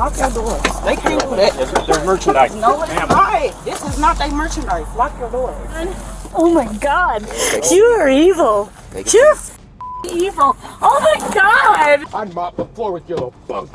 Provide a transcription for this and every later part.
Lock your doors. They can't do that. This is their merchandise. No, it's not. This is not their merchandise. Lock your doors. Oh my God. You are evil. You're evil. Oh my God. I'd mop the floor with your little bum.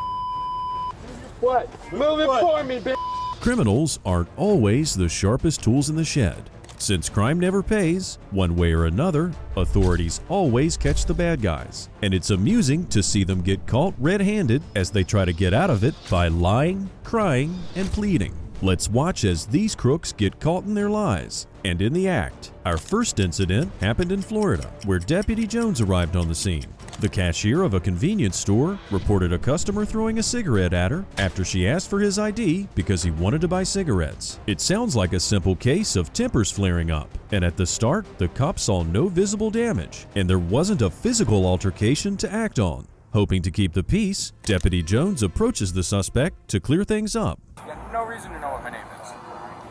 What? Move it for me, bitch. Criminals aren't always the sharpest tools in the shed. Since crime never pays, one way or another, authorities always catch the bad guys. And it's amusing to see them get caught red-handed as they try to get out of it by lying, crying, and pleading. Let's watch as these crooks get caught in their lies and in the act. Our first incident happened in Florida, where Deputy Jones arrived on the scene. The cashier of a convenience store reported a customer throwing a cigarette at her after she asked for his ID because he wanted to buy cigarettes. It sounds like a simple case of tempers flaring up, and at the start, the cops saw no visible damage, and there wasn't a physical altercation to act on. Hoping to keep the peace, Deputy Jones approaches the suspect to clear things up. You have no reason to know what my name is.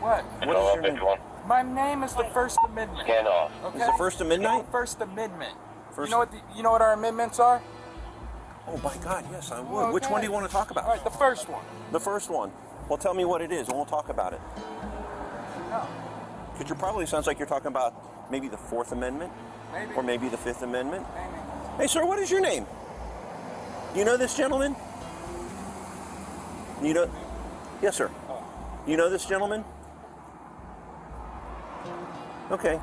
What? What is your name? My name is the First Amendment. Scan off. Okay? Is the First Amendment? First Amendment. First... You know what our amendments are? Oh my God, yes, I would. Okay. Which one do you want to talk about? All right, the first one. The first one. Well, tell me what it is, and we'll talk about it. No. Because it probably sounds like you're talking about maybe the Fourth Amendment, Maybe. or maybe the Fifth Amendment. Maybe. Hey, sir, what is your name? You know this gentleman? You know? Yes, sir. You know this gentleman? Okay.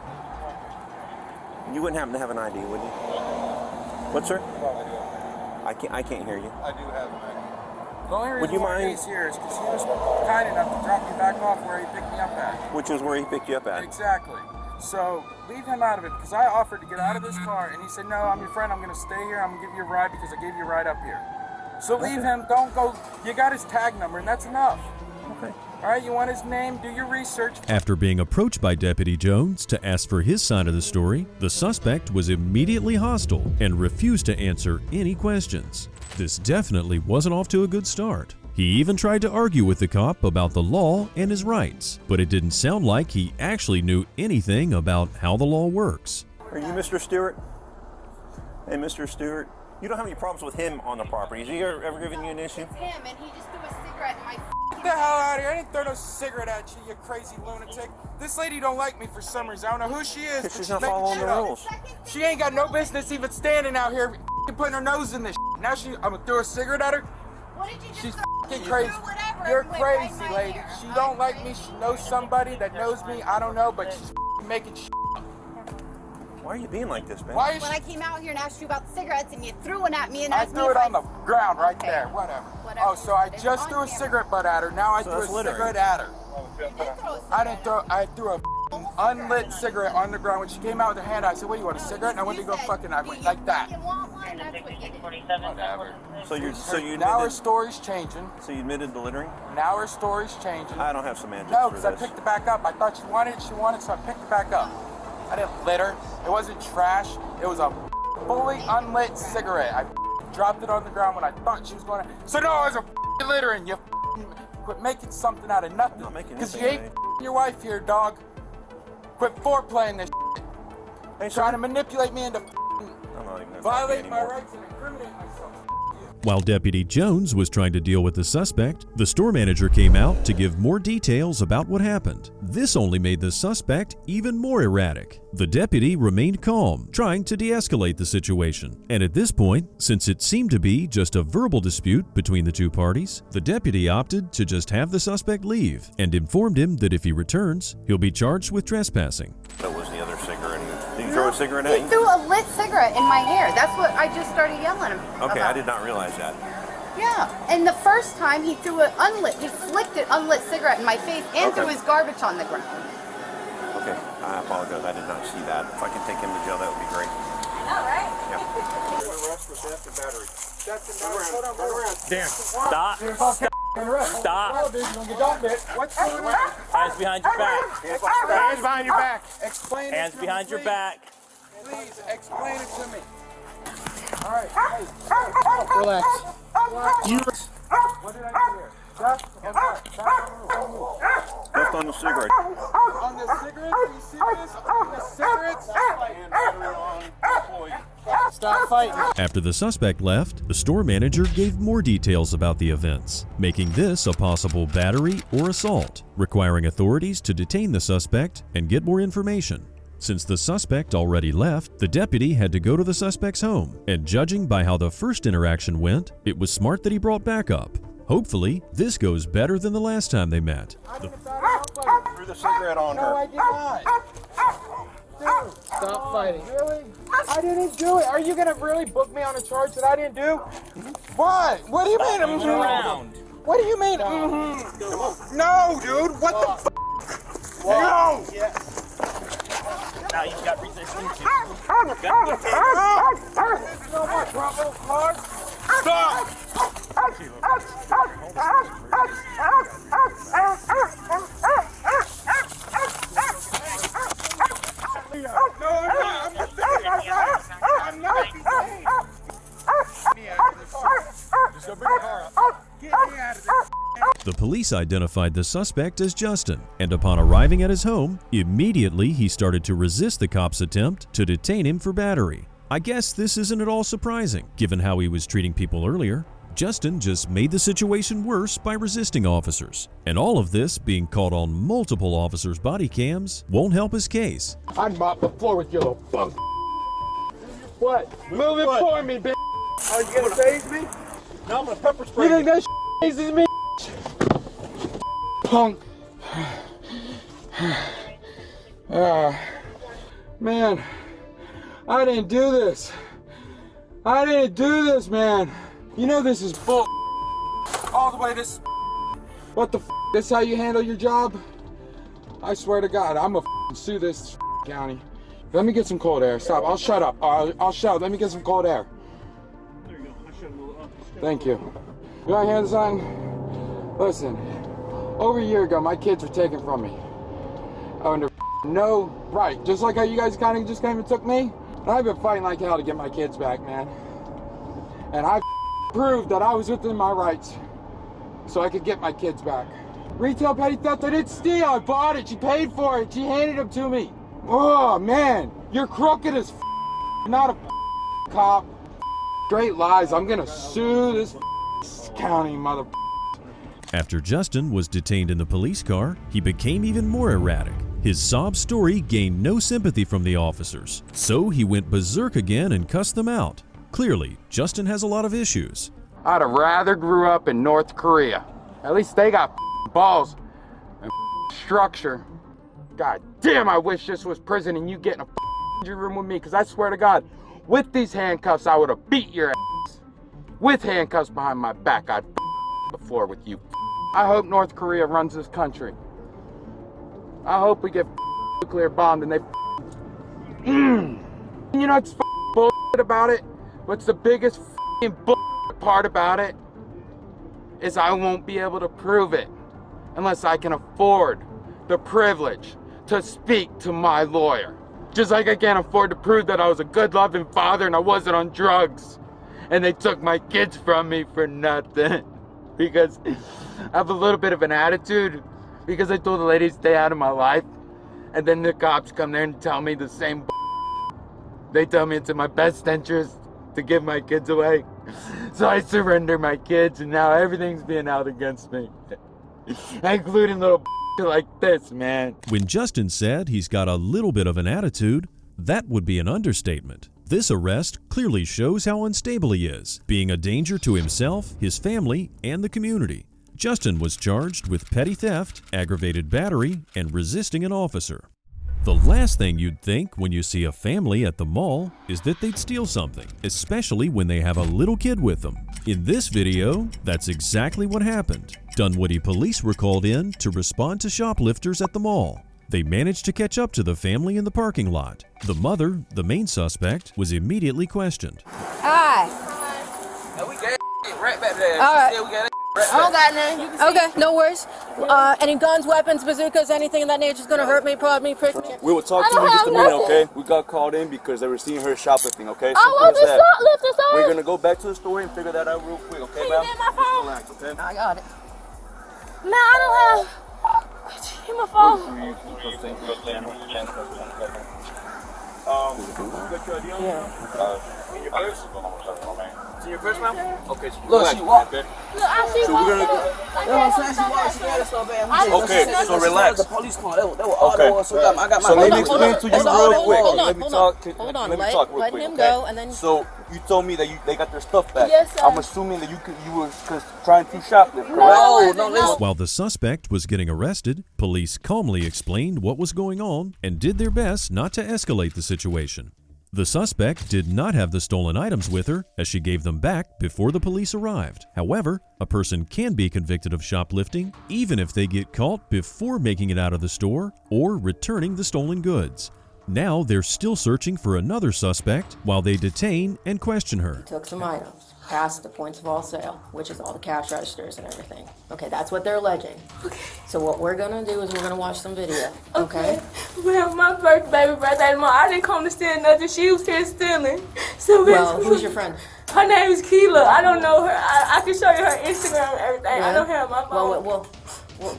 You wouldn't happen to have an ID, would you? What, sir? I can't hear you. I do have an ID. The only reason Would you why mind? he's here is because he was kind enough to drop me back off where he picked me up at. Which is where he picked you up at. Exactly. So leave him out of it, because I offered to get out of this car, and he said, no, I'm your friend, I'm going to stay here, I'm going to give you a ride because I gave you a ride up here. So leave him, don't go, you got his tag number, and that's enough. Okay. All right, you want his name, do your research. After being approached by Deputy Jones to ask for his side of the story, the suspect was immediately hostile and refused to answer any questions. This definitely wasn't off to a good start. He even tried to argue with the cop about the law and his rights, but it didn't sound like he actually knew anything about how the law works. Are you Mr. Stewart? Hey, Mr. Stewart. You don't have any problems with him on the property. Has he ever given you an issue? It's him, and he just threw a cigarette in my Get the hell out of here. I didn't throw no cigarette at you, you crazy lunatic. This lady don't like me for some reason. I don't know who she is, but She's not making following shit the up. rules. She ain't got no business even standing out here putting her nose in this shit. Now I'm gonna throw a cigarette at her? What did you just She's throw? f***ing crazy. Whatever, You're and went right crazy, in my lady. ear. She don't like me. She knows somebody that knows me. I don't know, but she's f***ing making shit. Why are you being like this, man? Why is When she? I came out here and asked you about cigarettes, and you threw one at me and I asked me threw if it on the ground right Okay. there. Whatever. Whatever. Oh, so I It's just on threw a camera. cigarette butt at her. Now I So threw a that's littering. cigarette at her. You did throw a cigarette. I didn't throw. I threw a unlit cigarette on the ground. When she came out with her hand, I said, "What do you want, a cigarette?" And I went to go fucking. I went like that. You want one? That's what you did. Whatever. So you Now her admitted, story's changing. so you admitted the littering? Now her story's changing. I don't have semantics No, for because I this. picked it back up. I thought she wanted it, so I picked it back up. I didn't litter. It wasn't trash. It was a fully unlit cigarette. I dropped it on the ground when I thought she was going to. So no, it was a littering. You quit making something out of nothing. Not making Because you anything, ain't your wife here, dog. Quit foreplaying this Hey, trying sir. to manipulate me into I'm not even gonna talk to you violating my anymore. rights and incriminate myself. While Deputy Jones was trying to deal with the suspect, the store manager came out to give more details about what happened. This only made the suspect even more erratic. The deputy remained calm, trying to de-escalate the situation. And at this point, since it seemed to be just a verbal dispute between the two parties, the deputy opted to just have the suspect leave and informed him that if he returns, he'll be charged with trespassing. That was the other cigarette. Did you throw a cigarette at He you? threw a lit cigarette in my hair. That's what I just started yelling at him Okay, about. I did not realize that. Yeah, and the first time he threw an unlit, he flicked an unlit cigarette in my face and Okay. threw his garbage on the ground. Okay, I apologize. I did not see that. If I could take him to jail, that would be great. All right. Yeah. Arrest for theft and battery. Theft and battery. Hold on, hold on. Dan, stop. Stop. Oh, dude, you're gonna get done, bitch. What's going on? Hands behind your back. Hands behind your back. Explain it Hands to me, behind your please. back. Please, explain it to me. All right, hey, relax. What did I do here? Theft or what? Left on the cigarette. On the cigarettes? Are you serious? On the cigarettes? Stop fighting. After the suspect left, the store manager gave more details about the events, making this a possible battery or assault, requiring authorities to detain the suspect and get more information. Since the suspect already left, the deputy had to go to the suspect's home, and judging by how the first interaction went, it was smart that he brought backup. Hopefully, this goes better than the last time they met. Threw the cigarette on No, I her. did not. Dude, stop fighting. Really? I didn't do it. Are you gonna really book me on a charge that I didn't do? What? What do you mean? What do you mean? No, dude. What the f? No. Now you've got resistance. No more trouble, Clark. Stop. I'm not. Just go bring the car up. Get me out of this. The police identified the suspect as Justin, and upon arriving at his home, immediately he started to resist the cops' attempt to detain him for battery. I guess this isn't at all surprising, given how he was treating people earlier. Justin just made the situation worse by resisting officers, and all of this being caught on multiple officers' body cams won't help his case. I'd mop the floor with you, little punk. What? Move it for me, bitch. Are you gonna save me? No, I'm gonna pepper spray You think that phases me? Punk. Man, I didn't do this. I didn't do this, man. You know this is bull. All the way this. What the f? This how you handle your job? I swear to God, I'm gonna sue this county. Let me get some cold air. Stop. I'll shut up. I'll shut up. Let me get some cold air. There you go. I should have moved up. Thank you. You want to hear something? Listen, over a year ago, my kids were taken from me. Under no right. Just like how you guys kind of just came and took me. And I've been fighting like hell to get my kids back, man. And I proved that I was within my rights so I could get my kids back. Retail petty theft, I didn't steal. I bought it. She paid for it. She handed them to me. Oh, man. You're crooked as not a cop. Straight lies. I'm going to sue this county, mother. After Justin was detained in the police car, he became even more erratic. His sob story gained no sympathy from the officers, so he went berserk again and cussed them out. Clearly, Justin has a lot of issues. I'd have rather grew up in North Korea. At least they got balls and structure. God damn, I wish this was prison and you get in a room with me, because I swear to God, with these handcuffs, I would have beat your ass. With handcuffs behind my back, I'd the floor with you. I hope North Korea runs this country. I hope we get nuclear bombed and they You know what's bullshit about it? What's the biggest bullshit part about it? Is I won't be able to prove it unless I can afford the privilege to speak to my lawyer. Just like I can't afford to prove that I was a good loving father and I wasn't on drugs. And they took my kids from me for nothing. Because I have a little bit of an attitude. Because I told the lady to stay out of my life. And then the cops come there and tell me the same They tell me it's in my best interest to give my kids away. So I surrender my kids and now everything's being held against me. Including little like this, man. When Justin said he's got a little bit of an attitude, that would be an understatement. This arrest clearly shows how unstable he is, being a danger to himself, his family, and the community. Justin was charged with petty theft, aggravated battery, and resisting an officer. The last thing you'd think when you see a family at the mall is that they'd steal something, especially when they have a little kid with them. In this video, that's exactly what happened. Dunwoody police were called in to respond to shoplifters at the mall. They managed to catch up to the family in the parking lot. The mother, the main suspect, was immediately questioned. Hi. We got right back there. All right. We got I don't got none. Okay, no worries. Any guns, weapons, bazookas, anything of that nature is gonna hurt me, prod me, prick me. We will talk to you in just a minute, okay? We got called in because they were seeing her shoplifting, okay? I want to shoplift, sir. We're gonna go back to the store and figure that out real quick, okay, Can you ma'am? get my phone? Relax, okay? I got it. Man, I don't have. Get my phone. got your ID on? Yeah. In your purse? It's in your purse, ma'am? Okay, so Look, she walked. Look, I see So we're gonna go. You know what I'm saying? She walked. She got it so bad. Okay, so relax. The police called. They were all there. So I got my. So let me explain to you real quick. Hold on, Let me hold talk. on. Hold on. Let me talk real Let quick. him Okay? go, and then. So you told me that they got their stuff back. Yes, sir. I'm assuming that you were trying to shoplift, correct? No, listen. While the suspect was getting arrested, police calmly explained what was going on and did their best not to escalate the situation. The suspect did not have the stolen items with her, as she gave them back before the police arrived. However, a person can be convicted of shoplifting even if they get caught before making it out of the store or returning the stolen goods. Now they're still searching for another suspect while they detain and question her. Took some items past the points of all sale, which is all the cash registers and everything. Okay, that's what they're alleging. Okay. So what we're gonna do is we're gonna watch some video. Okay? Well, my baby birthday tomorrow. I didn't come to steal nothing. She was here stealing. So Well, who's your friend? Her name is Keela. I don't know her. I can show you her Instagram and everything. Yeah. I don't have my phone. We'll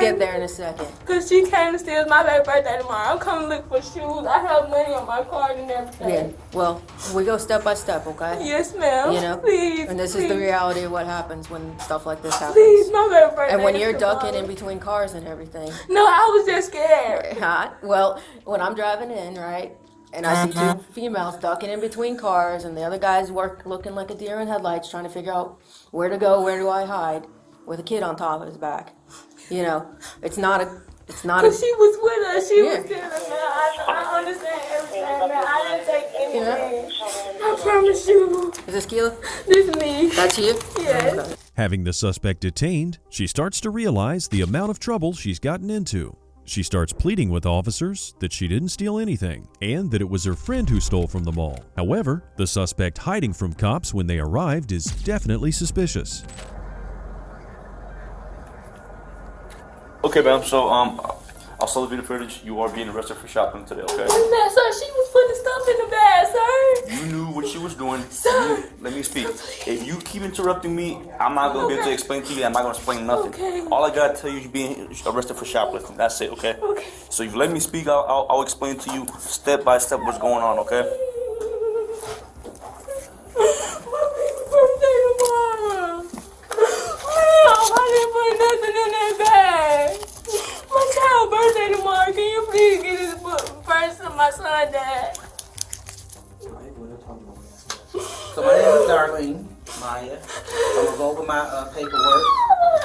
get there in a second. Because she came to steal my baby birthday tomorrow. I'm coming to look for shoes. I have money on my card and everything. Yeah. Well, we go step by step, okay? Yes, ma'am. You know? Please. And this is the reality of what happens when stuff like this happens. Please, my baby birthday. And when you're is ducking tomorrow. in between cars and everything. No, I was just scared. Well, when I'm driving in, right, and I see two females ducking in between cars, and the other guy's looking like a deer in headlights, trying to figure out where to go, where do I hide, with a kid on top of his back. You know, it's not a. Because she was with us. She Yeah. was there, man. I understand everything, man. I didn't take anything. I promise you. Is this Keela? This is me. That's you? Yes. Having the suspect detained, she starts to realize the amount of trouble she's gotten into. She starts pleading with officers that she didn't steal anything and that it was her friend who stole from the mall. However, the suspect hiding from cops when they arrived is definitely suspicious. Okay, ma'am. So I saw the video footage. You are being arrested for shopping today. Okay. Sir, she was putting stuff in the bag, sir. You knew what she was doing. Sir. Let me speak. If you keep interrupting me, I'm not gonna be able to explain to you. I'm not gonna explain nothing. Okay. All I gotta tell you is you're being arrested for shoplifting. That's it. Okay. Okay. So if you let me speak, I'll explain to you step by step what's going on. Okay. Birthday tomorrow. I didn't put nothing in that bag. My child's birthday tomorrow. Can you please get this book first of my son dad? So my name is Darlene Maya. I'm gonna go over my paperwork.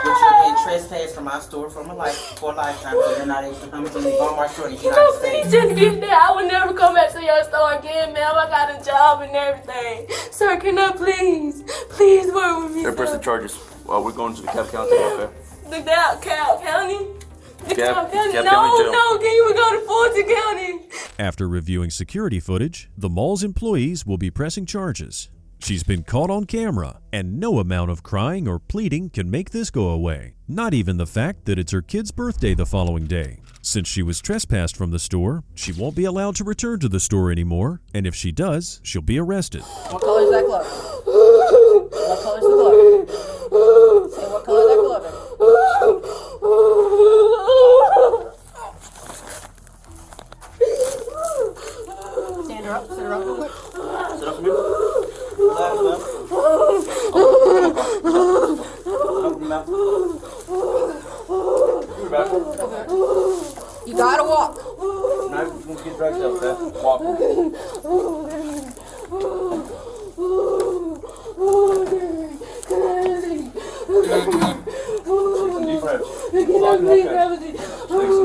Which you're being trespassed from my store for a lifetime. So you're not able to come to the Walmart store in the United No, States. please just get there. I will never come back to your store again, ma'am. I got a job and everything. Sir, can I please work with me? They're pressing charges. Well, we're going to the Cap County. Okay. The County? The Cap County? County No, jail. no, can you go to Fulton County? After reviewing security footage, the mall's employees will be pressing charges. She's been caught on camera, and no amount of crying or pleading can make this go away. Not even the fact that it's her kid's birthday the following day. Since she was trespassed from the store, she won't be allowed to return to the store anymore, and if she does, she'll be arrested. What color is that glove? What color is the glove? Say what color is that glove is? Stand her up. Sit her up real quick. Sit up for me. Relax, ma'am. Open your mouth. You're back. You gotta walk. Now you're going to get dragged out, okay? Walk. Deep breaths. Take some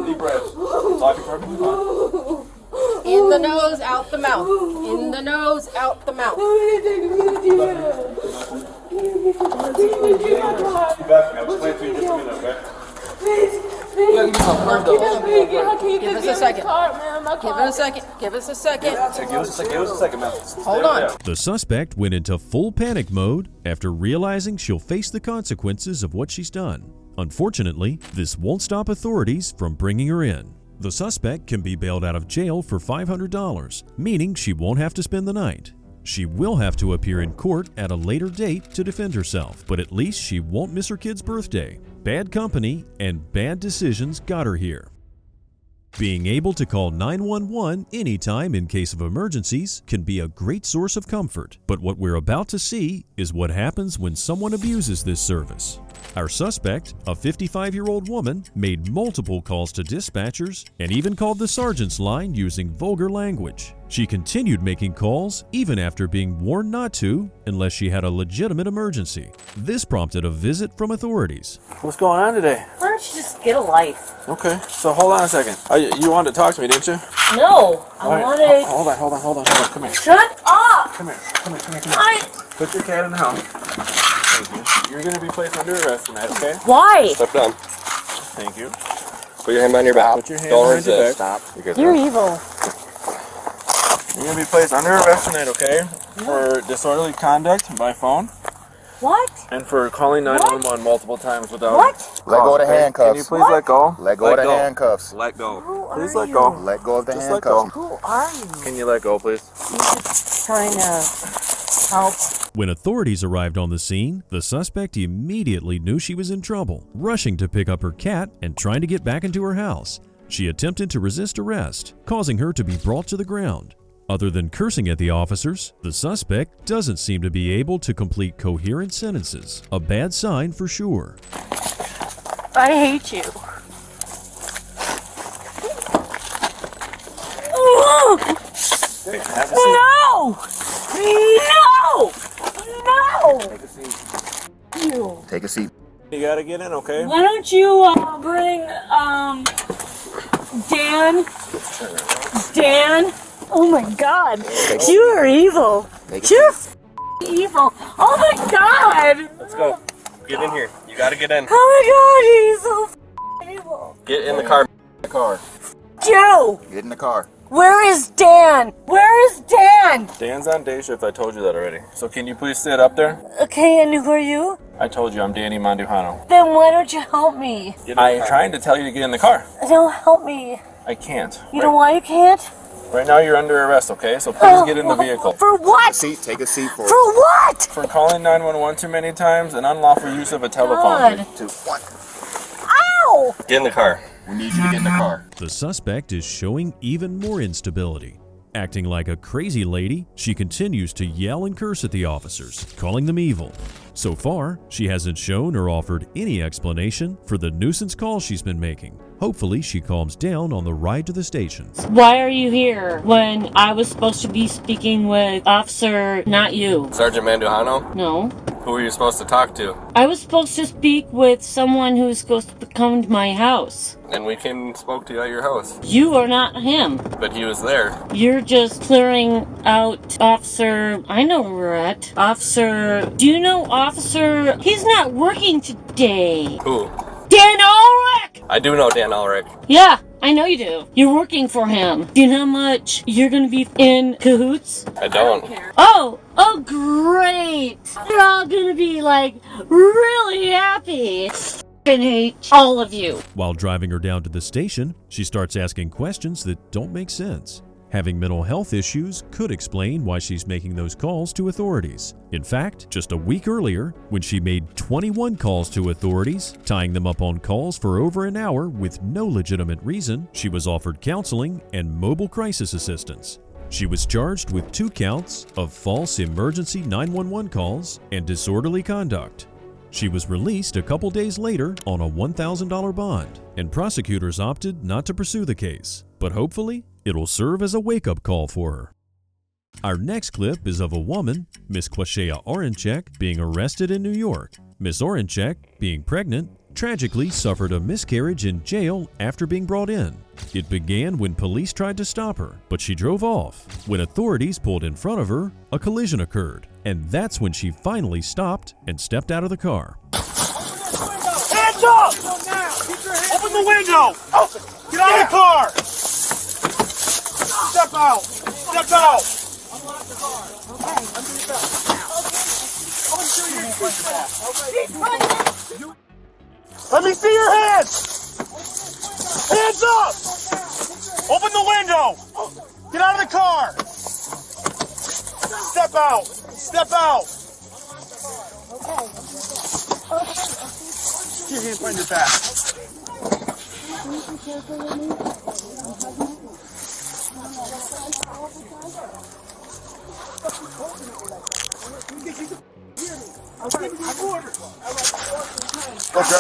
deep breaths. Talking perfectly fine. In the nose, out the mouth. In the nose, out the mouth. Get back, man. I'll explain to you in just a minute, okay? Give us a second. Give it a second. Give us a second. Give us a second, man. Hold on. The suspect went into full panic mode after realizing she'll face the consequences of what she's done. Unfortunately, this won't stop authorities from bringing her in. The suspect can be bailed out of jail for $500, meaning she won't have to spend the night. She will have to appear in court at a later date to defend herself, but at least she won't miss her kid's birthday. Bad company and bad decisions got her here. Being able to call 911 anytime in case of emergencies can be a great source of comfort, but what we're about to see is what happens when someone abuses this service. Our suspect, a 55-year-old woman, made multiple calls to dispatchers and even called the sergeant's line using vulgar language. She continued making calls even after being warned not to unless she had a legitimate emergency. This prompted a visit from authorities. What's going on today? Why don't you just get a life? Okay, so hold on a second. You wanted to talk to me, didn't you? No, I All right, wanted... Hold on. Come here. Shut up! Come here. I... Put your cat in the house. Thank you. You're going to be placed under arrest tonight, okay? Why? Step down. Thank you. Put your hand behind your back. Put your hand Don't behind your resist. back. Stop. You're evil. You're going to be placed under arrest tonight, okay? For disorderly conduct by phone. What? And for calling 911 multiple times without... What? Let go of the handcuffs. Can you please let go? Let go of the handcuffs. Let go. Who Please are let you? go. Let go of the Just let go. handcuffs. Who are you? Can you let go, please? Trying to help. When authorities arrived on the scene, the suspect immediately knew she was in trouble, rushing to pick up her cat and trying to get back into her house. She attempted to resist arrest, causing her to be brought to the ground. Other than cursing at the officers, the suspect doesn't seem to be able to complete coherent sentences, a bad sign for sure. I hate you. Hey, have a seat. No! Take a seat. You. Take a seat. You gotta get in, okay? Why don't you bring Dan? Oh my God! You are evil. You're evil. Oh my God! Let's go. Get in here. You gotta get in. Oh my God! He's so evil. Get in the car. The car. Joe, Get in the car. where is Dan? Where is Dan? Dan's on day shift, I told you that already. So can you please sit up there? Okay, and who are you? I told you I'm Danny Mandujano. Then why don't you help me? I'm trying to tell you to get in the car. Don't help me. I can't. You know why you can't? Right now you're under arrest, okay? So please get in the vehicle. For what? Take a seat for For what? For calling 911 too many times and unlawful use of a telephone. God. 2, 1. Ow! Get in the car. We need you to get in the car. The suspect is showing even more instability. Acting like a crazy lady, she continues to yell and curse at the officers, calling them evil. So far, she hasn't shown or offered any explanation for the nuisance calls she's been making. Hopefully, she calms down on the ride to the station. Why are you here when I was supposed to be speaking with Officer, not you? Sergeant Mandujano? No. Who were you supposed to talk to? I was supposed to speak with someone who was supposed to come to my house. And we came and spoke to you at your house. You are not him. But he was there. You're just clearing out Officer... I know where we're at. Officer... Do you know Officer... He's not working today. Who? Dan Ulrich! I do know Dan Ulrich. Yeah, I know you do. You're working for him. Do you know how much you're gonna be in cahoots? I don't. Oh, great! You're all gonna be, like, really happy. F***ing hate all of you. While driving her down to the station, she starts asking questions that don't make sense. Having mental health issues could explain why she's making those calls to authorities. In fact, just a week earlier, when she made 21 calls to authorities, tying them up on calls for over an hour with no legitimate reason, she was offered counseling and mobile crisis assistance. She was charged with 2 counts of false emergency 911 calls and disorderly conduct. She was released a couple days later on a $1,000 bond, and prosecutors opted not to pursue the case. But hopefully, it'll serve as a wake-up call for her. Our next clip is of a woman, Miss Kwashea Orenchek, being arrested in New York. Miss Orenchek, being pregnant, tragically suffered a miscarriage in jail after being brought in. It began when police tried to stop her, but she drove off. When authorities pulled in front of her, a collision occurred, and that's when she finally stopped and stepped out of the car. Hands up! Open the window! Get out of the car! Step out! Step out! Unlock the car. Okay. Let me see your hands! Hands up! Open the window! Get out of the car! Step out! Step out! Get your hands behind your back.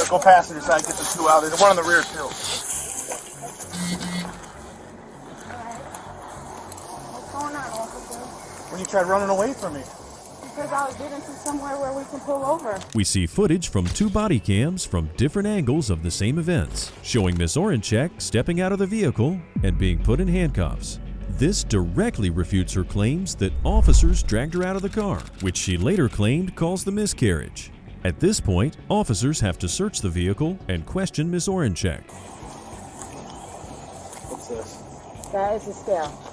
Go passenger side, get the two out. There's one on the rear too. What's going on, officer? When you tried running away from me. Because I was getting to somewhere where we can pull over. We see footage from 2 body cams from different angles of the same events, showing Miss Oranchek stepping out of the vehicle and being put in handcuffs. This directly refutes her claims that officers dragged her out of the car, which she later claimed caused the miscarriage. At this point, officers have to search the vehicle and question Miss Oranchek. What's this? That is a scale.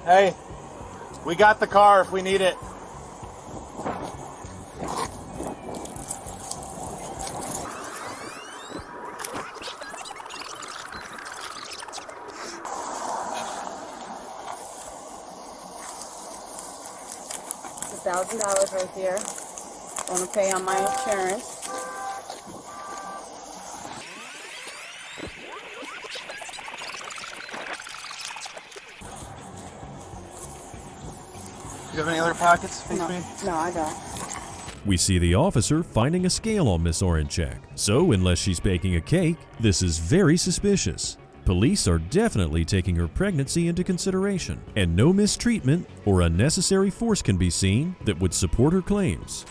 Hey, we got the car if we need it. $1,000 right here. I want to pay on my insurance. You have any other pockets? No, I don't. We see the officer finding a scale on Miss Oranchek. So, unless she's baking a cake, this is very suspicious. Police are definitely taking her pregnancy into consideration, and no mistreatment or unnecessary force can be seen that would support her claims.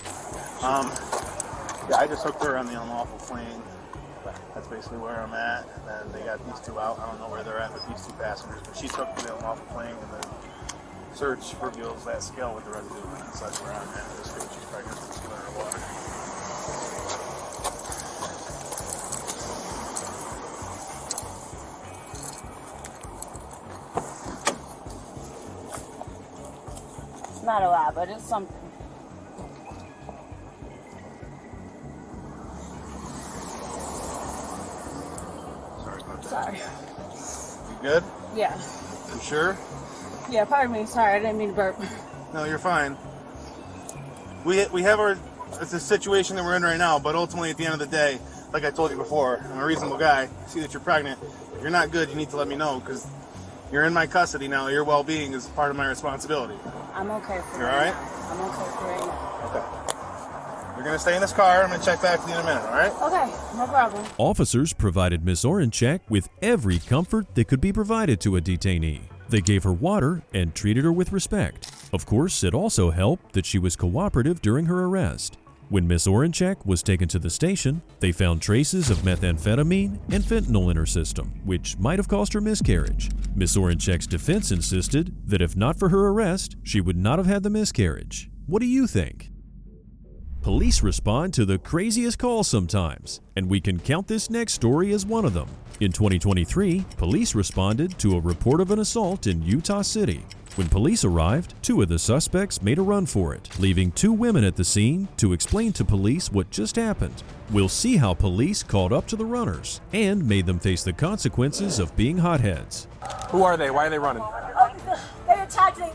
Yeah, I just hooked her on the unlawful fleeing. That's basically where I'm at. And then they got these two out. I don't know where they're at with these two passengers, but she's hooked to the unlawful fleeing, and then search reveals that scale with the residue, and that's where I'm at. This girl, she's pregnant, she's in her water. It's not a lot, but it's something. Sorry about that. Sorry. You good? Yeah. You sure? Yeah, pardon me. Sorry, I didn't mean to burp. No, you're fine. We have it's a situation that we're in right now, but ultimately at the end of the day, like I told you before, I'm a reasonable guy. See that you're pregnant. If you're not good, you need to let me know, because you're in my custody now. Your well-being is part of my responsibility. I'm okay for You're right all right? now. I'm okay for right now. Okay. You're going to stay in this car. I'm going to check back with you in a minute, all right? Okay, no problem. Officers provided Miss Oranchek with every comfort that could be provided to a detainee. They gave her water and treated her with respect. Of course, it also helped that she was cooperative during her arrest. When Miss Oranchek was taken to the station, they found traces of methamphetamine and fentanyl in her system, which might have caused her miscarriage. Miss Oranchek's defense insisted that if not for her arrest, she would not have had the miscarriage. What do you think? Police respond to the craziest calls sometimes, and we can count this next story as one of them. In 2023, police responded to a report of an assault in Utah City. When police arrived, 2 of the suspects made a run for it, leaving 2 women at the scene to explain to police what just happened. We'll see how police caught up to the runners and made them face the consequences of being hotheads. Who are they? Why are they running? They attacked me.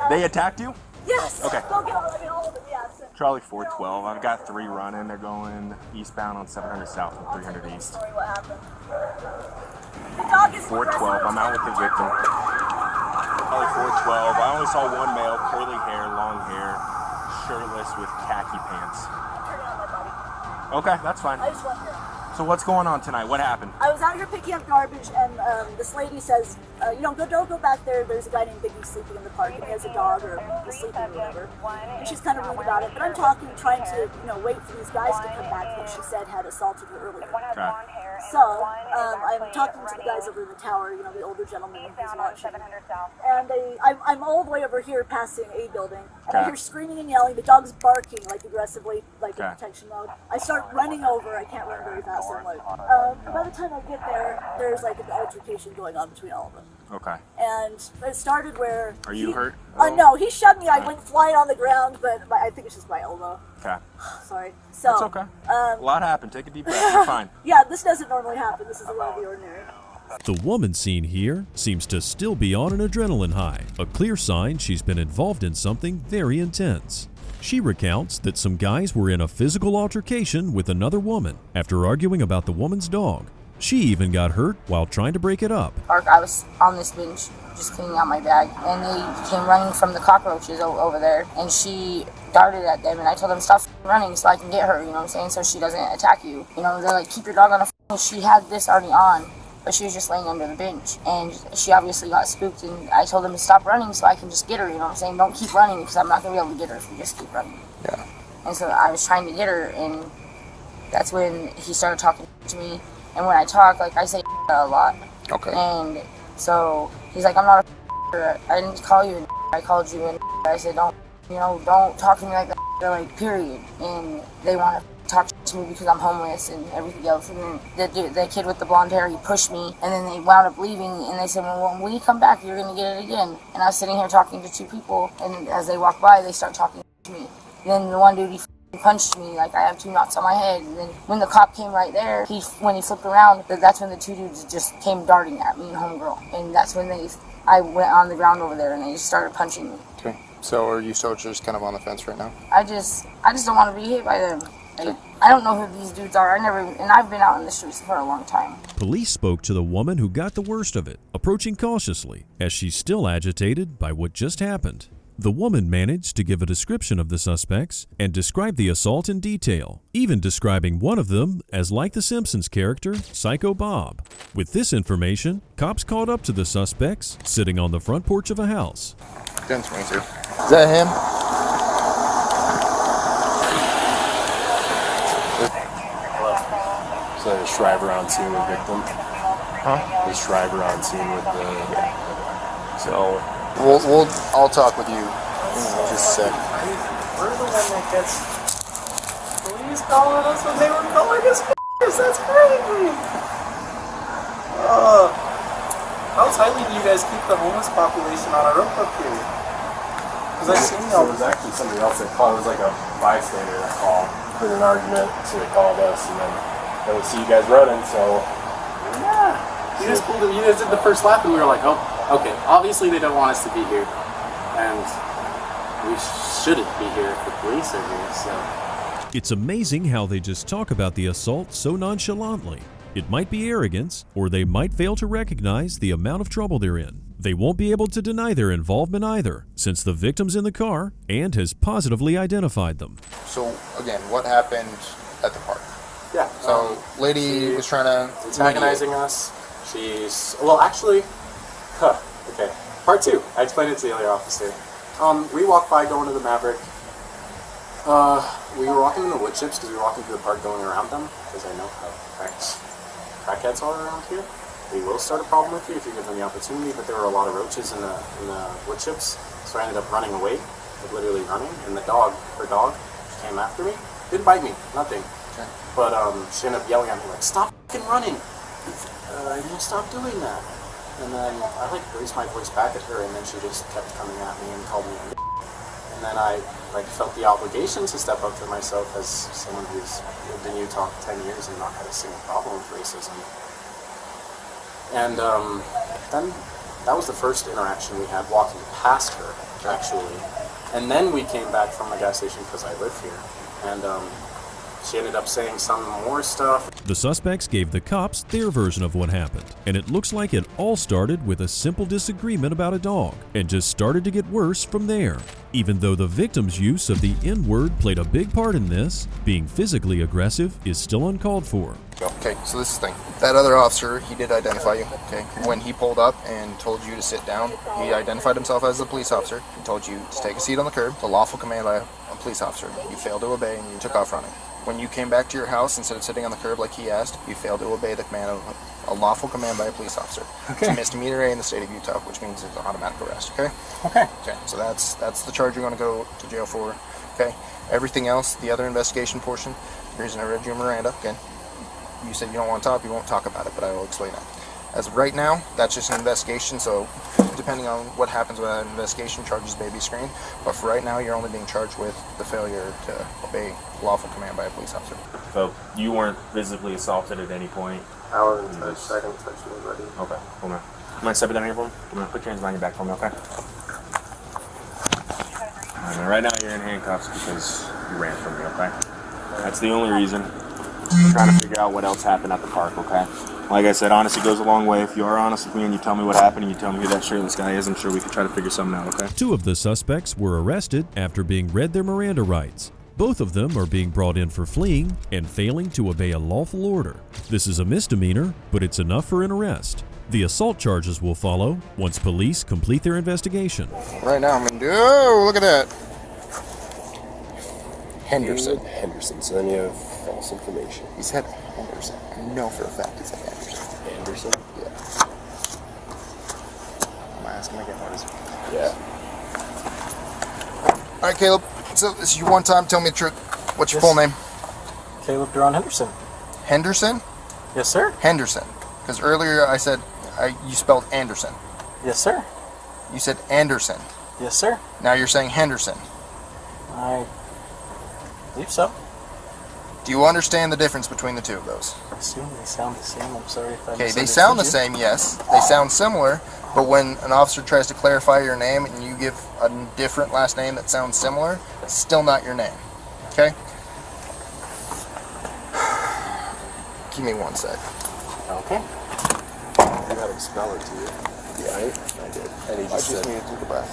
They attacked you? Yes. Okay. Go get all of them, yes. Charlie 412. I've got 3 running. They're going eastbound on 700 South and 300 East. What happened? The dog is 412. I'm out with the victim. Charlie 412. I only saw one male, curly hair, long hair, shirtless with khaki pants. Okay, that's fine. I just went here. So what's going on tonight? What happened? I was out here picking up garbage, and this lady says, don't go back there. There's a guy named Biggie sleeping in the park, and he has a dog or is sleeping or whatever. And she's kind of rude about it. But I'm trying to, wait for these guys to come back that she said had assaulted her earlier. Okay. So I'm talking to the guys over in the tower, the older gentleman who's watching. And I'm all the way over here passing a building, and I hear screaming and yelling. The dog's barking like aggressively, like in protection mode. I start running over. I can't run very fast. So I'm like, by the time I get there, there's like an altercation going on between all of them. Okay. And it started where... Are you hurt? No, he shoved me. I went flying on the ground, but I think it's just my elbow. Okay. Sorry. So it's okay. A lot happened. Take a deep breath. You're fine. Yeah, this doesn't normally happen. This is a lot of the ordinary. The woman seen here seems to still be on an adrenaline high, a clear sign she's been involved in something very intense. She recounts that some guys were in a physical altercation with another woman after arguing about the woman's dog. She even got hurt while trying to break it up. I was on this bench just cleaning out my bag, and they came running from the cockroaches over there, and she darted at them, and I told them stop running so I can get her, you know what I'm saying, so she doesn't attack you. You know, they're like, keep your dog on the She had this already on, but she was just laying under the bench, and she obviously got spooked, and I told them to stop running so I can just get her, you know what I'm saying, don't keep running because I'm not going to be able to get her if you just keep running. Yeah. And so I was trying to get her, and that's when he started talking to me, and when I talk, like, I say a lot. Okay. And so he's like, I'm not a I didn't call you I called you, and I said, don't talk to me like that, like, period. And they want to talk to me because I'm homeless and everything else. And then the kid with the blonde hair, he pushed me, and then they wound up leaving, and they said, well, when we come back, you're going to get it again. And I was sitting here talking to two people, and as they walk by, they start talking to me. And then the one dude, he punched me, like I have 2 knots on my head. And then when the cop came right there, when he flipped around, that's when the 2 dudes just came darting at me and homegirl. And that's when I went on the ground over there, and they just started punching me. Okay. So are you still just kind of on the fence right now? I just don't want to be hit by them. Like, I don't know who these dudes are. I've been out in the streets for a long time. Police spoke to the woman who got the worst of it, approaching cautiously, as she's still agitated by what just happened. The woman managed to give a description of the suspects and describe the assault in detail, even describing one of them as like the Simpsons character, Psycho Bob. With this information, cops caught up to the suspects sitting on the front porch of a house. 1022. Is that him? So the Shriver on scene with victim? Huh? The Shriver on scene with the... So... I'll talk with you in just a sec. We're the one that gets police calling us when they were calling us f***ers. That's crazy. How tightly do you guys keep the homeless population on a rope up here? Because I've seen So it was actually somebody else that called. It was like a bystander that called for an argument, so they called us, and then they would see you guys running, so... Yeah. You guys did the first lap, and we were like, oh, okay, obviously they don't want us to be here, and we shouldn't be here if the police are here, so... It's amazing how they just talk about the assault so nonchalantly. It might be arrogance, or they might fail to recognize the amount of trouble they're in. They won't be able to deny their involvement either, since the victim's in the car and has positively identified them. So, again, what happened at the park? Yeah. So, lady was trying to... antagonizing us. She's... Well, actually... okay. Part 2. I explained it to the other officer. We walked by going to the Maverick. We were walking in the wood chips because we were walking through the park going around them, because I know how crackheads are around here. They will start a problem with you if you give them the opportunity, but there were a lot of roaches in the wood chips, so I ended up running away, like literally running, and her dog, came after me. Didn't bite me, nothing. Okay. But she ended up yelling at me like, stop f***ing running! I won't stop doing that. And then I like raised my voice back at her, and then she just kept coming at me and called me a And then I felt the obligation to step up for myself as someone who's lived in Utah for 10 years and not had a single problem with racism. And then that was the first interaction we had walking past her, actually. And then we came back from the gas station because I live here. And she ended up saying some more stuff. The suspects gave the cops their version of what happened, and it looks like it all started with a simple disagreement about a dog, and just started to get worse from there. Even though the victim's use of the N-word played a big part in this, being physically aggressive is still uncalled for. Okay, so this is the thing. That other officer, he did identify you, okay? When he pulled up and told you to sit down, he identified himself as a police officer. He told you to take a seat on the curb, the lawful command by a police officer. You failed to obey and you took off running. When you came back to your house, instead of sitting on the curb like he asked, you failed to obey the command of a lawful command by a police officer. Okay. It's a misdemeanor in the state of Utah, which means it's an automatic arrest, okay? Okay. Okay, so that's the charge you're going to go to jail for, okay? Everything else, the other investigation portion, the reason I read you Miranda, okay? You said you don't want to talk, you won't talk about it, but I will explain it. As of right now, that's just an investigation, so depending depending on what happens with that investigation, charges may be screened. But for right now, you're only being charged with the failure to obey lawful command by a police officer. So you weren't physically assaulted at any point? I wasn't touched. I didn't touch anybody. Okay, hold on. You mind stepping down here for me? I'm gonna put your hands behind your back for me, okay? Alright, now right now you're in handcuffs because you ran from me, okay? That's the only reason. I'm trying to figure out what else happened at the park, okay? Like I said, honesty goes a long way. If you are honest with me and you tell me what happened and you tell me who that shirtless guy is, I'm sure we could try to figure something out, okay? 2 of the suspects were arrested after being read their Miranda rights. Both of them are being brought in for fleeing and failing to obey a lawful order. This is a misdemeanor, but it's enough for an arrest. The assault charges will follow once police complete their investigation. Right now I'm going to do... Oh, look at that. Henderson. Henderson, so then you have false information. He said Henderson. I know for a fact he said Henderson. Anderson? Yeah. I'm going to ask him again what is it? Yeah. Alright, Caleb. So this is your one time. Tell me the truth. What's your full name? Caleb Duran Henderson. Henderson? Yes, sir. Henderson. Because earlier I said you spelled Anderson. Yes, sir. You said Anderson. Yes, sir. Now you're saying Henderson. I believe so. Do you understand the difference between the two of those? I assume they sound the same. I'm sorry if I Okay, they sound the same, yes. They sound similar, but when an officer tries to clarify your name and you give a different last name that sounds similar, it's still not your name. Okay? Give me one sec. Okay. You had him spell it to you. Yeah, I did. And he just need to take a breath.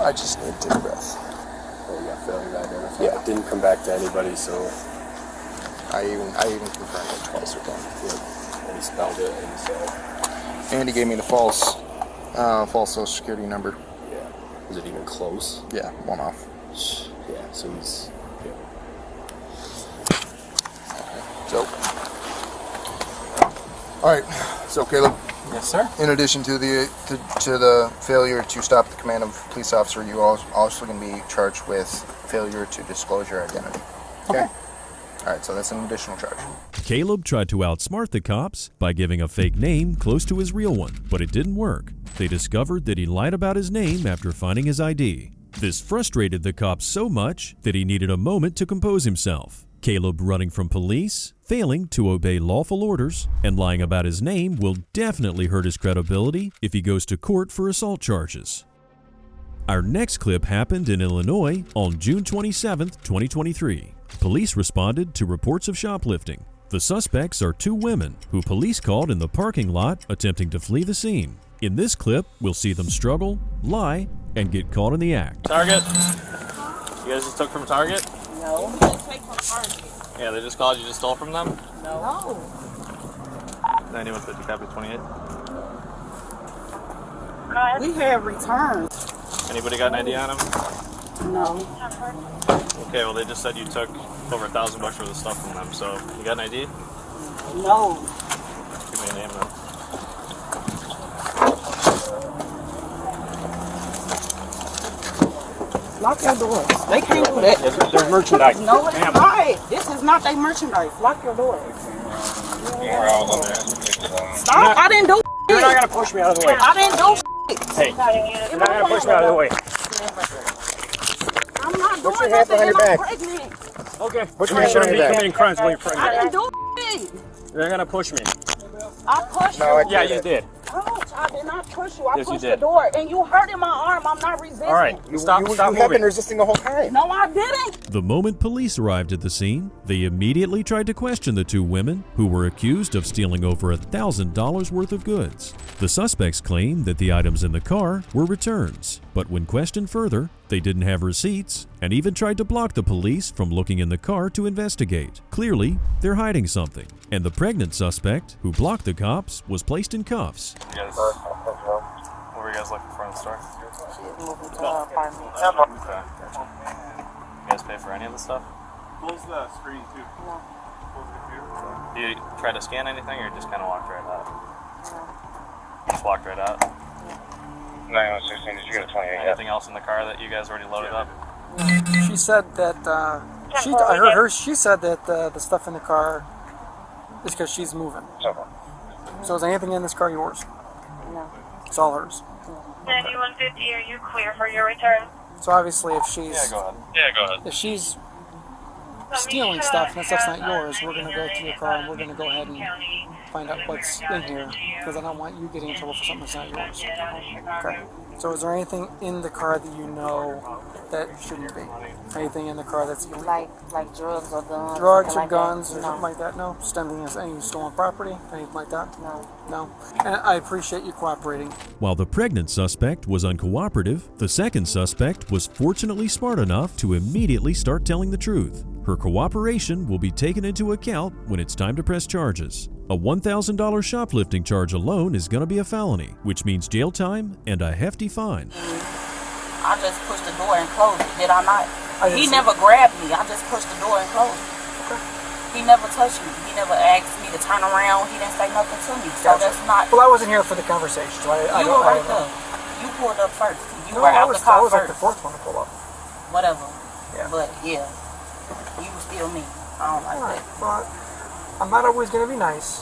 I just need to take a breath. Oh, you got failure to identify. Yeah. It didn't come back to anybody, so... I even confirmed it twice with him. Yeah. And he spelled it, and so... And he gave me the false social security number. Yeah. Was it even close? Yeah, one off. Yeah, so he's... Yeah. So... Alright, so Caleb. Yes, sir. In addition to the failure to stop the command of a police officer, you are also going to be charged with failure to disclose your identity. Okay? Alright, so that's an additional charge. Caleb tried to outsmart the cops by giving a fake name close to his real one, but it didn't work. They discovered that he lied about his name after finding his ID. This frustrated the cops so much that he needed a moment to compose himself. Caleb running from police, failing to obey lawful orders, and lying about his name will definitely hurt his credibility if he goes to court for assault charges. Our next clip happened in Illinois on June 27, 2023. Police responded to reports of shoplifting. The suspects are 2 women who police called in the parking lot attempting to flee the scene. In this clip, we'll see them struggle, lie, and get caught in the act. Target? You guys just took from Target? No, we didn't take from Target. Yeah, they just called you, just stole from them? No. 9150, copy 28. We have returns. Anybody got an ID on them? No. Okay, well they just said you took over $1,000 worth of stuff from them, so you got an ID? No. Give me a name then. Lock your doors. They can't do that. There's merchandise. No, it's not. This is not their merchandise. Lock your doors. Stop. I didn't do You're not going to push me out of the way. I didn't do Hey, you're not going to push me out of the way. I'm not Put doing your hands nothing. behind your I'm back. pregnant. Okay. Put your hands behind your back. Committing crimes while you're I pregnant. didn't do it. You're going to push me. I pushed you. Yeah, you did. Coach, I did not push you. I Yes, you pushed did. the door, and you hurting my arm. I'm not resisting. All right. Stop You have moving. been resisting the whole time. No, I didn't. The moment police arrived at the scene, they immediately tried to question the 2 women who were accused of stealing over $1,000 worth of goods. The suspects claimed that the items in the car were returns, but when questioned further, they didn't have receipts and even tried to block the police from looking in the car to investigate. Clearly, they're hiding something, and the pregnant suspect who blocked the cops was placed in cuffs. You guys, what were you guys looking for in the store? Moving to apartment. Okay. You guys pay for any of the stuff? Close the screen too. Do you try to scan anything or just kind of walked right out? Just walked right out? 9116, did you get a 28? Anything else in the car that you guys already loaded up? She said that, I heard her, she said that the stuff in the car is because she's moving. So is anything in this car yours? No. It's all hers. 9150, are you clear for your return? So obviously, if she's go ahead. if she's stealing stuff and that stuff's not yours, we're gonna go to your car and we're gonna go ahead and find out what's in here, because I don't want you getting in trouble for something that's not yours. Okay. So is there anything in the car that you know that shouldn't be? Anything in the car that's illegal? Like drugs or guns? Drugs or guns or something like that? No? Just any stolen property? Anything like that? No. No? And I appreciate you cooperating. While the pregnant suspect was uncooperative, the second suspect was fortunately smart enough to immediately start telling the truth. Her cooperation will be taken into account when it's time to press charges. A $1,000 shoplifting charge alone is going to be a felony, which means jail time and a hefty fine. I just pushed the door and closed it, did I not? He never grabbed me. I just pushed the door and closed it. He never touched me. He never asked me to turn around. He didn't say nothing to me. So that's not... Well, I wasn't here for the conversation, so I You don't were right know. there. You pulled up first. You No, were out the I car was like first. the fourth one to pull up. Whatever. Yeah. But yeah, you was still me. I don't like that. Well, I'm not always going to be nice.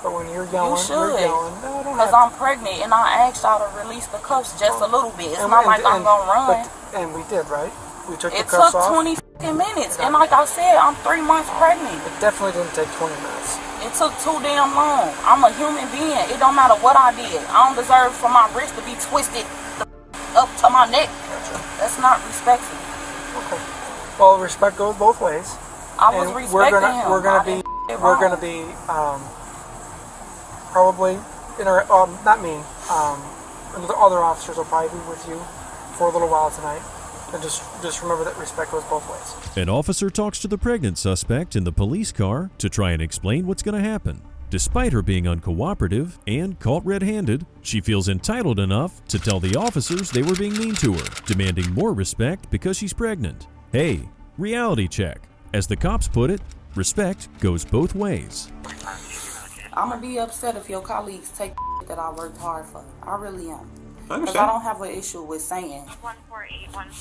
But when you're yelling, You should. yelling. No, I don't Because have I'm pregnant and I asked y'all to release the cuffs just a little bit. It's And- not and- like I'm and- going to run. And we did, right? We took the It cuffs took off. 20 fucking minutes. And like I said, I'm 3 months pregnant. It definitely didn't take 20 minutes. It took too damn long. I'm a human being. It don't matter what I did. I don't deserve for my wrist to be twisted up to my neck. That's not respectful. Okay. Well, respect goes both ways. I was And respecting him. We're gonna I be. didn't get it We're wrong. gonna be. Probably. Not me. The other officers will probably be with you for a little while tonight. And just remember that respect goes both ways. An officer talks to the pregnant suspect in the police car to try and explain what's going to happen. Despite her being uncooperative and caught red-handed, she feels entitled enough to tell the officers they were being mean to her, demanding more respect because she's pregnant. Hey, reality check. As the cops put it, respect goes both ways. I'm going to be upset if your colleagues take that I worked hard for. I really am. I Because understand. I don't have an issue with saying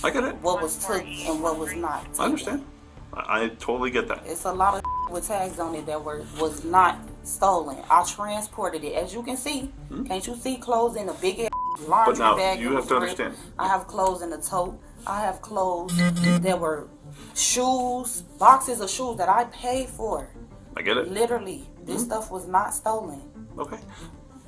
I get it. what was took and what was not. I understand. I totally get that. It's a lot of with tags on it that was not stolen. I transported it. As you can see, can't you see clothes in a big ass laundry But now, bag? you It have was to ripped. understand. I have clothes in the tote. I have clothes that were shoes, boxes of shoes that I paid for. I get it. Literally, this stuff was not stolen. Okay.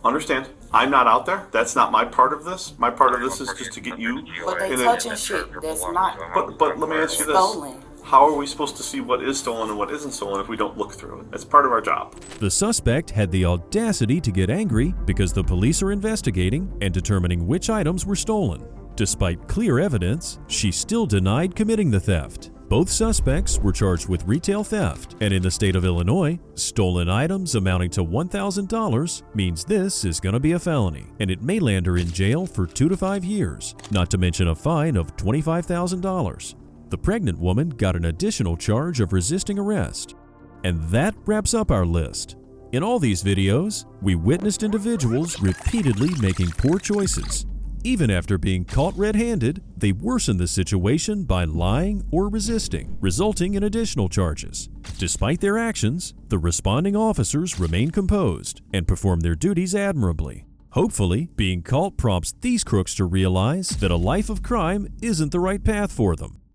Understand. I'm not out there. That's not my part of this. My part of this is just to get you But they in a... touching shit that's not But let me ask you this. stolen. How are we supposed to see what is stolen and what isn't stolen if we don't look through it? That's part of our job. The suspect had the audacity to get angry because the police are investigating and determining which items were stolen. Despite clear evidence, she still denied committing the theft. Both suspects were charged with retail theft, and in the state of Illinois, stolen items amounting to $1,000 means this is going to be a felony, and it may land her in jail for 2 to 5 years, not to mention a fine of $25,000. The pregnant woman got an additional charge of resisting arrest. And that wraps up our list. In all these videos, we witnessed individuals repeatedly making poor choices. Even after being caught red-handed, they worsened the situation by lying or resisting, resulting in additional charges. Despite their actions, the responding officers remain composed and perform their duties admirably. Hopefully, being caught prompts these crooks to realize that a life of crime isn't the right path for them.